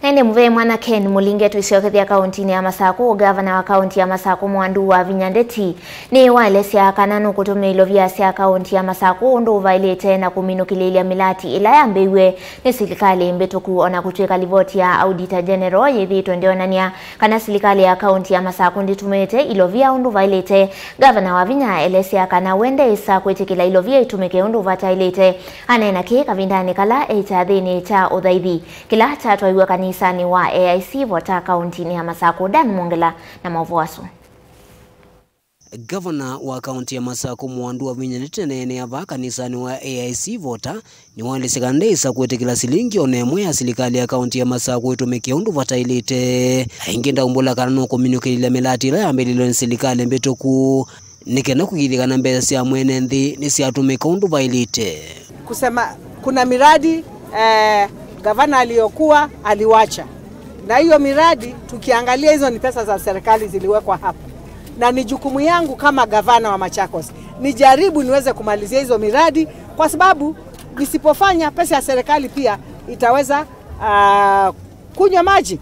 Nende mwe mwana Ken Mulinge tuisiokethia kauntini ya Masako, gavana wa kaunti ya Masako Mwandu wa Vinyandeti ni waelesya kananu kutumia ilovia sia kaunti ya Masako ndo vailete na kuminukililia milati ila ya mbeiwe ni silikali mbetuku ona kutueka livoti ya Auditor General yithito ndionania kana silikali ya kaunti ya Masako nditumete ilovia ndo vailete gavana wa Vinya elesya kana wende isa kwetekila ilovia itumeke ndo vatailete anena ke kavindani kala eitadhini cha udhaithi kila tatwa iwa kanisani wa AIC Vota kauntini ya Masako. Dan Mongela na Mavoasu. Gavana wa kaunti ya Masako Mwandu wa Vinyandeti nene ava kanisani wa AIC Vota ni wale sekandesa kwetekila silingi onemwe ya silikali ya kaunti ya Masako itumeke undu vatailete ingenda umbola kanano kominyukilile melati ila ambelilo ni silikali mbetoku nikena kukidhikana mbeza siya mwene nthi ni siya tumeka undu vailite kusema kuna miradi gavana aliyokuwa aliwacha, na hiyo miradi tukiangalia hizo ni pesa za serikali ziliwekwa hapo, na ni jukumu yangu kama gavana wa Machakos nijaribu niweze kumalizia hizo miradi, kwa sababu nisipofanya pesa ya serikali pia itaweza kunywa maji.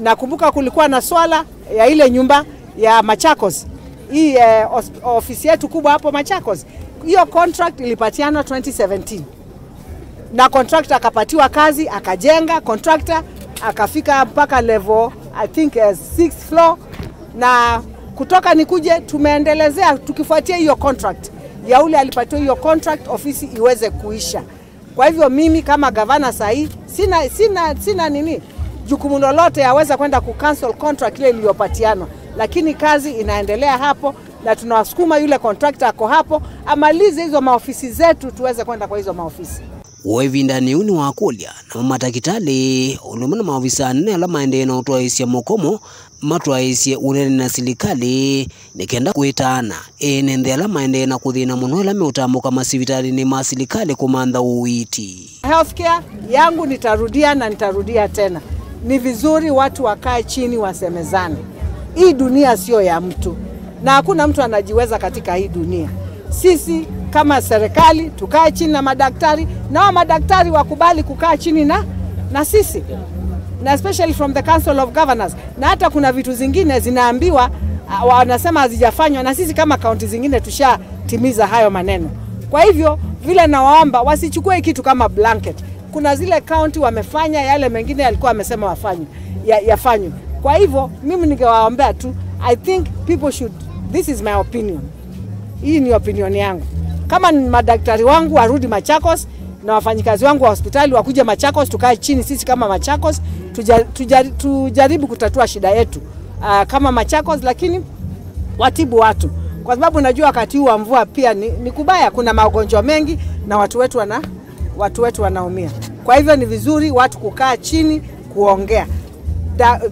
Nakumbuka kulikuwa na swala ya ile nyumba ya Machakos, hii ofisi yetu kubwa hapo Machakos, hiyo contract ilipatiana 2017 na contractor akapatiwa kazi akajenga, contractor akafika mpaka level I think 6th floor, na kutoka nikuje tumeendelezea tukifuatia hiyo contract ya ule alipatiwa hiyo contract ofisi iweze kuisha. Kwa hivyo mimi kama gavana sahi sina nini jukumu lolote yaweza kwenda kucancel contract ile iliyopatiana, lakini kazi inaendelea hapo na tunawasukuma yule contractor ako hapo amalize hizo maofisi zetu tuweze kwenda kwa hizo maofisi. Wevindani uni wakulia na matakitali ulumana maofisa nne ala maendeleo utuaisia mokomo matuaisia unene na silikali nikenda kuitana nende ala maendeleo na kuthina muno ala meutamuka masivitali ni masilikali kumandha uwiti. Healthcare yangu nitarudia na nitarudia tena. Ni vizuri watu wakae chini wasemezane. Hii dunia sio ya mtu na hakuna mtu anajiweza katika hii dunia. Sisi kama serikali tukae chini na madaktari, na madaktari wakubali kukaa chini na sisi, na especially from the Council of Governors. Na hata kuna vitu zingine zinaambiwa wanasema hazijafanywa, na sisi kama kaunti zingine tushatimiza hayo maneno. Kwa hivyo vile nawaomba wasichukue kitu kama blanket. Kuna zile kaunti wamefanya yale mengine yalikuwa wamesema wafanye yafanywe. Kwa hivyo mimi ningewaombea tu, I think people should, this is my opinion. Hii ni opinion yangu. Kama madaktari wangu warudi Machakos na wafanyikazi wangu wa hospitali wakuje Machakos, tukae chini sisi kama Machakos tujaribu kutatua shida yetu kama Machakos, lakini watibu watu, kwa sababu najua wakati huu wa mvua pia ni kubaya, kuna magonjwa mengi na watu wetu wanaumia. Kwa hivyo ni vizuri watu kukaa chini kuongea.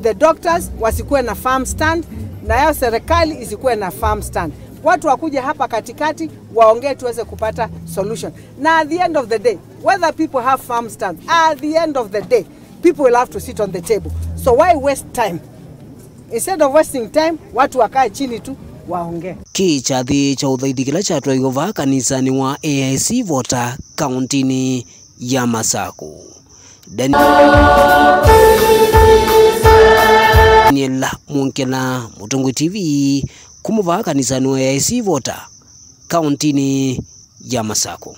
The doctors wasikuwe na farm stand na yao serikali isikuwe na farm stand. Watu wakuje hapa katikati waongee tuweze kupata solution. Na at the end of the day, whether people have farm stands, at the end of the day, people will have to sit on the table. So why waste time? Instead of wasting time, watu wakae chini tu waongee. Kichathi cha udhaithi kila cha tuigova kanisani wa AIC Vota kauntini ya Masako. Daniela Munkela, Mutungu TV, kumuva kanisani wa AIC Vota kauntini ya Masako.